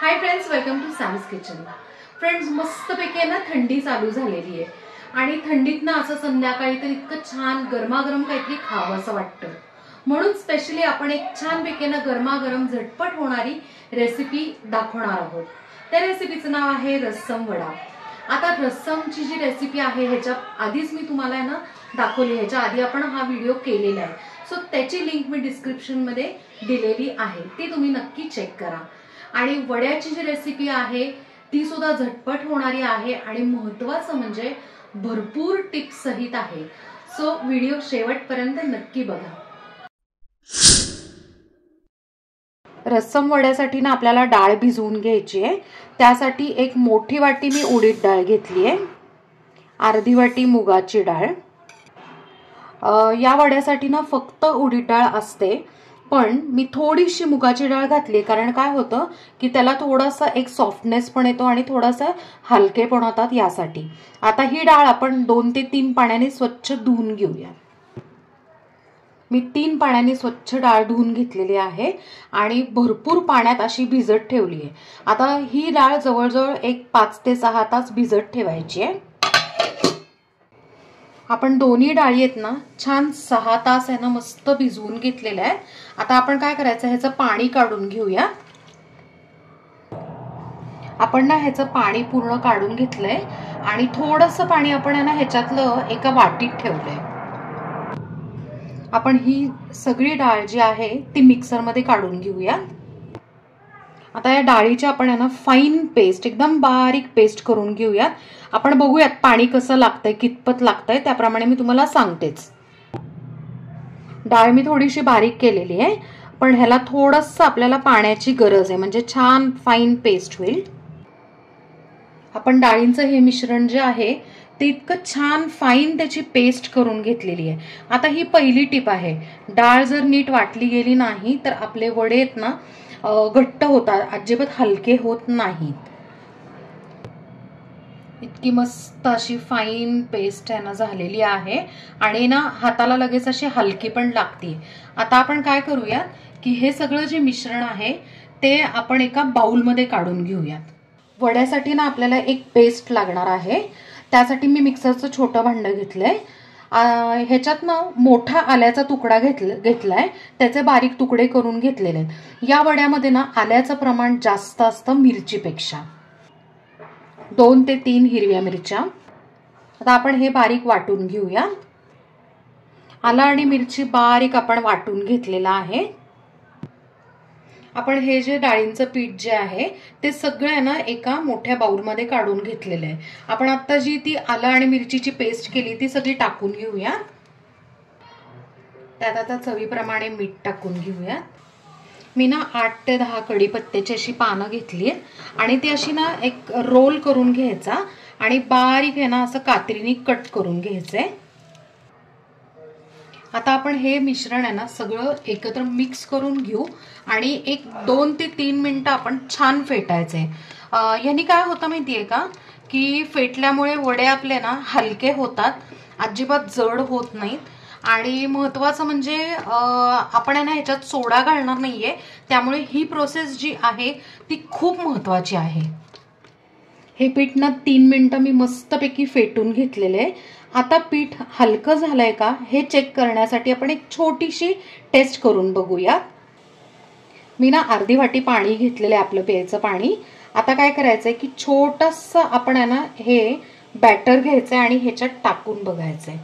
High friends, welcome to Sam's Kitchen. Friends, मस्तपैकी ना थंडी चालू झालेली आहे आणि थंडीत ना असं संध्याकाळी तर इतकं छान गरमागरम काहीतरी खावं असं वाटतं। म्हणून स्पेशली आपण एक छानपैकी ना गरमागरम झटपट होणारी रेसिपी दाखवणार आहोत। त्या रेसिपीचं नाव आहे रस्सम वडा। आता रस्समची जी रेसिपी आहे ह्याच्या आधीच मी तुम्हाला ना दाखवली, ह्याच्या आधी आपण हा व्हिडिओ केलेला आहे, सो त्याची लिंक मी डिस्क्रिप्शन मध्ये दिलेली आहे, ती तुम्ही नक्की चेक करा। आणि वड्याची जी रेसिपी आहे ती सुद्धा झटपट होणारी आहे आणि महत्त्वाचं म्हणजे भरपूर टिप्स सहित आहे, सो व्हिडिओ शेवटपर्यंत नक्की बघा। रस्सम वड्यासाठी ना आपल्याला डाळ भिजवून घ्यायची आहे। त्यासाठी एक मोठी वाटी मी उडीद डाळ घेतली आहे, अर्धी वाटी मुगाची डाळ। या वड्यासाठी ना फक्त उडीद डाळ असते, पण मी थोडीशी मुगाची डाळ घातली कारण काय होतं की त्याला थोडासा एक सॉफ्टनेस पण येतो आणि थोडासा हलकेपणा होतात यासाठी। आता ही डाळ आपण 2 ते 3 पाण्याने स्वच्छ धुवून घेऊया। मी 3 पाण्याने स्वच्छ डाळ धुवून घेतलेली आहे आणि भरपूर पाण्यात अशी भिजत ठेवली आहे। आता ही डाळ जवळजवळ एक 5 ते 6 तास भिजत ठेवायची आहे। आपण दोन्ही डाळी आहेत ना छान 6 तास आहे ना मस्त भिजवून घेतलेल्या आहेत। आता आपण काय करायचं, ह्याचं पाणी काढून घेऊया। आपण ना ह्याचं पाणी पूर्ण काढून घेतलंय आणि थोडंसं पाणी आपण ना ह्याच्यातलं एका वाटीत ठेवलंय। आपण ही सगळी डाळ जी आहे ती मिक्सर मध्ये काढून घेऊया। आता या डाळीची आपण ना फाईन पेस्ट, एकदम बारीक पेस्ट करून घेऊया। आपण बघूयात पाणी कसं लागतंय, कितपत लागतंय, त्याप्रमाणे मी तुम्हाला सांगतेच। डाळ मी थोडीशी बारीक केलेली आहे, पण ह्याला थोडंसं आपल्याला पाण्याची गरज आहे, म्हणजे छान फाईन पेस्ट होईल। आपण डाळींचं हे मिश्रण जे आहे ते इतकं छान फाईन त्याची पेस्ट करून घेतलेली आहे। आता ही पहिली टिप आहे, डाळ जर नीट वाटली गेली नाही तर आपले वडे आहेत ना घट्ट होतात, अजिबात हलके होत नाहीत। इतकी मस्त अशी फाईन पेस्ट आहे ना झालेली आहे आणि ना हाताला लगेच अशी हलकी पण लागते। आता आपण काय करूया की हे सगळं जे मिश्रण आहे ते आपण एका बाउलमध्ये काढून घेऊयात। वड्यासाठी ना आपल्याला एक पेस्ट लागणार आहे, त्यासाठी मी मिक्सरचं छोटं भांडं घेतलंय। ह्याच्यात ना मोठा आल्याचा तुकडा घेतलाय, त्याचे बारीक तुकडे करून घेतलेले आहेत। या वड्यामध्ये ना आल्याचं प्रमाण जास्त असतं मिरचीपेक्षा। 2 ते 3 हिरव्या मिरच्या। आता आपण हे बारीक वाटून घेऊया। आलं आणि मिरची बारीक आपण वाटून घेतलेला आहे। आपण हे जे डाळींचं पीठ जे आहे ते सगळं ना एका मोठ्या बाउलमध्ये काढून घेतलेलं आहे। आपण आता जी ती आलं आणि मिरचीची पेस्ट केली ती सगळी टाकून घेऊया। त्यात आता चवीप्रमाणे मीठ टाकून घेऊया। मी ना 8 ते 10 कढीपत्त्याची अशी पानं घेतली आणि ती अशी ना एक रोल करून घ्यायचा आणि बारीक आहे ना असं कात्रीने कट करून घ्यायचंय। आता आपण हे मिश्रण आहे ना सगळं एकत्र मिक्स करून घेऊ आणि एक 2 ते 3 मिनिटं आपण छान फेटायचंय। यानी काय होतं माहितीये का की फेटल्यामुळे वडे आपले ना हलके होतात, अजिबात जड होत नाहीत आणि महत्त्वाचं म्हणजे आपण आहे ना ह्याच्यात सोडा घालणार नाहीये, त्यामुळे ही प्रोसेस जी आहे ती खूप महत्त्वाची आहे। हे पीठ ना 3 मिनिटं मी मस्तपैकी फेटून घेतलेले आहे। आता पीठ हलकं झालंय का हे चेक करण्यासाठी आपण एक छोटीशी टेस्ट करून बघूया। मी ना अर्धी वाटी पाणी घेतलेलं आहे, आपलं प्यायचं पाणी। आता काय करायचंय की छोटंसं आपण आहे ना हे बॅटर घ्यायचंय आणि ह्याच्यात टाकून बघायचंय।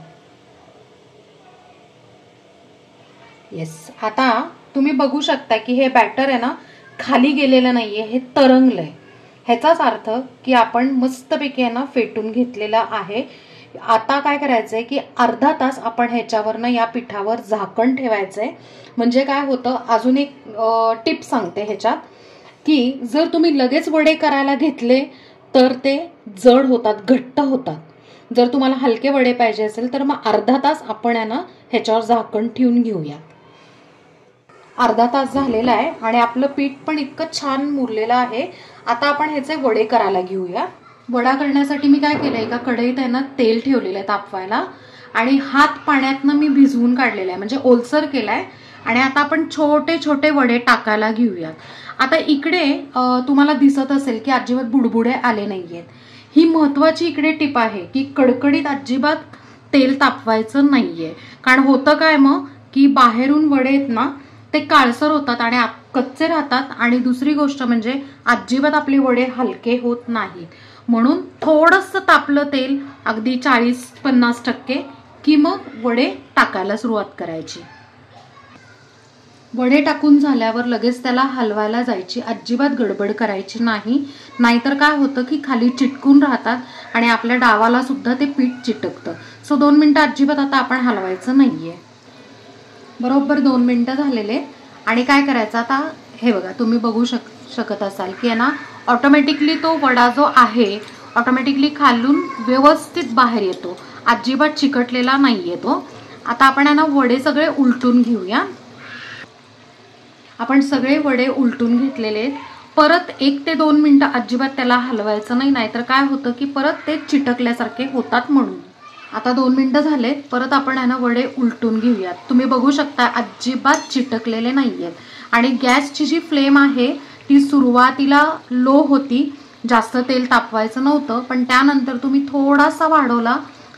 येस, आता तुम्ही बघू शकता की हे बॅटर आहे ना खाली गेलेलं नाहीये, हे तरंगलंय। ह्याचाच अर्थ की आपण मस्तपैकी आहे ना फेटून घेतलेला आहे। आता काय करायचंय की अर्धा तास आपण ह्याच्यावर ना या पिठावर झाकण ठेवायचंय। म्हणजे काय होतं, अजून एक टिप सांगते ह्याच्यात की जर तुम्ही लगेच वडे करायला घेतले तर ते जड होतात, घट्ट होतात। जर तुम्हाला हलके वडे पाहिजे असेल तर मग अर्धा तास आपण आहे ना ह्याच्यावर झाकण ठेवून घेऊया। अर्धा तास झालेला आहे आणि आपलं पीठ पण इतकं छान मुरलेलं आहे। आता आपण ह्याचे वडे करायला घेऊया। वडा करण्यासाठी मी काय केलंय, एका कढईत आहे ना तेल ठेवलेलं आहे तापवायला आणि हात पाण्यातनं मी भिजवून काढलेला आहे, म्हणजे ओलसर केलाय। आणि आता आपण छोटे छोटे वडे टाकायला घेऊयात। आता इकडे तुम्हाला दिसत असेल की अजिबात बुडबुडे आले नाहीयेत. ही महत्वाची इकडे टिप आहे की कडकडीत अजिबात तेल तापवायचं नाहीये. कारण होतं काय मग की बाहेरून वडे आहेत ना ते काळसर होतात आणि कच्चे राहतात आणि दुसरी गोष्ट म्हणजे अजिबात आपले वडे हलके होत नाहीत. म्हणून थोडंसं तापलं तेल अगदी 40-50% की मग वडे टाकायला सुरुवात करायची. वडे टाकून झाल्यावर लगेच त्याला हलवायला जायची अजिबात गडबड करायची नाही. नाहीतर काय होतं की खाली चिटकून राहतात आणि आपल्या डावाला सुद्धा ते पीठ चिटकतं. सो 2 मिनिटं अजिबात आता आपण हलवायचं नाहीये. बरोबर 2 मिनिटं झालेले आणि काय करायचं आता हे बघा तुम्ही बघू शकत असाल की ना ऑटोमॅटिकली तो वडा जो आहे ऑटोमॅटिकली खालून व्यवस्थित बाहेर येतो. अजिबात चिकटलेला नाहीये तो. आता आपण ना वडे सगळे उलटून घेऊया. आपण सगळे वडे उलटून घेतलेले आहेत. परत 1 ते 2 मिनिटं अजिबात त्याला हलवायचं नाही. नाहीतर काय होतं की परत ते चिटकल्यासारखे होतात म्हणून. आता 2 मिनिटं झाले. परत आपण ना वडे उलटून घेऊयात. तुम्ही बघू शकता अजिबात चिटकलेले नाहीयेत. आणि गॅसची जी फ्लेम आहे ती सुरुवातीला लो होती. जास्त तेल तापवायचं नव्हतं पण त्यानंतर तुम्ही थोडासा वाढवला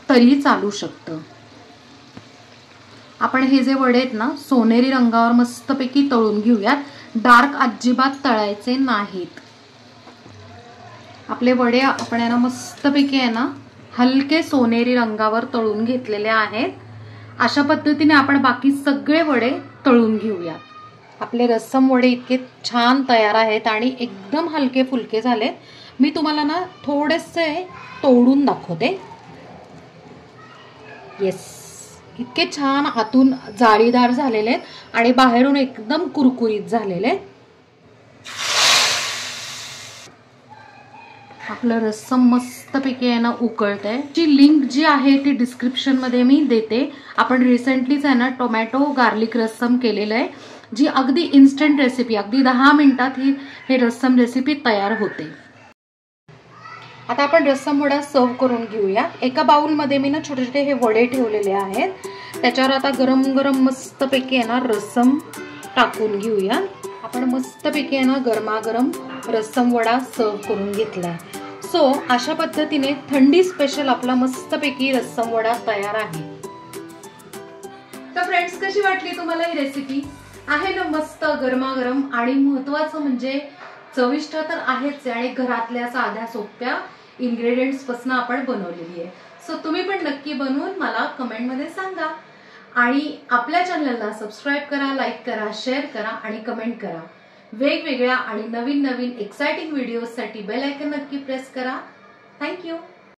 तरी चालू शकतं. आपण हे जे वडे आहेत ना सोनेरी रंगावर मस्तपैकी तळून घेऊयात. डार्क अजिबात तळायचे नाहीत. आपले वडे आपण ना मस्तपैकी आहे ना हलके सोनेरी रंगावर तळून घेतलेले आहेत. अशा पद्धतीने आपण बाकी सगळे वडे तळून घेऊयात. आपले रस्सम वडे इतके छान तयार आहेत आणि एकदम हलके फुलके झालेत. मी तुम्हाला ना थोडेसे तोडून दाखवते. येस, इतके छान आतून जाळीदार झालेले आहेत आणि बाहेरून एकदम कुरकुरीत झालेले. आपलं रस्सम मस्तपैकी आहे ना उकळतंय. जी लिंक जी आहे ती डिस्क्रिप्शन मध्ये मी देते. आपण रिसेंटलीच आहे ना टोमॅटो गार्लिक रस्सम केलेलं आहे, जी अगदी इन्स्टंट रेसिपी, अगदी 10 मिनिटात हे रस्सम रेसिपी तयार होते. आता आपण रस्सम वडा सर्व करून घेऊया. एका बाउलमध्ये मी ना छोटे छोटे हे वडे ठेवलेले आहेत. त्याच्यावर आता गरम गरम मस्तपैकी आहे ना रस्सम टाकून घेऊया. आपण मस्तपैकी आहे ना गरमागरम रस्सम वडा सर्व करून घेतलाय. सो अशा पद्धतीने थंडी स्पेशल आपला मस्तपैकी रस्सम वडा तयार आहे. तर फ्रेंड्स, कशी वाटली तुम्हाला ही रेसिपी? आहे ना मस्त गरमागरम आणि महत्वाचं म्हणजे चविष्ट तर आहेच आणि घरातल्या साध्या सोप्या इन्ग्रेडियंट्स पासून आपण बनवलेली आहे. सो तुम्ही पण नक्की बनवून मला कमेंट मध्ये सांगा आणि आपल्या चॅनलला सबस्क्राइब करा, लाईक करा, शेअर करा आणि कमेंट करा. वेगवेगळ्या आणि नवीन नवीन एक्साइटिंग व्हिडिओसाठी बेल आयकॉन नक्की प्रेस करा. थँक्यू.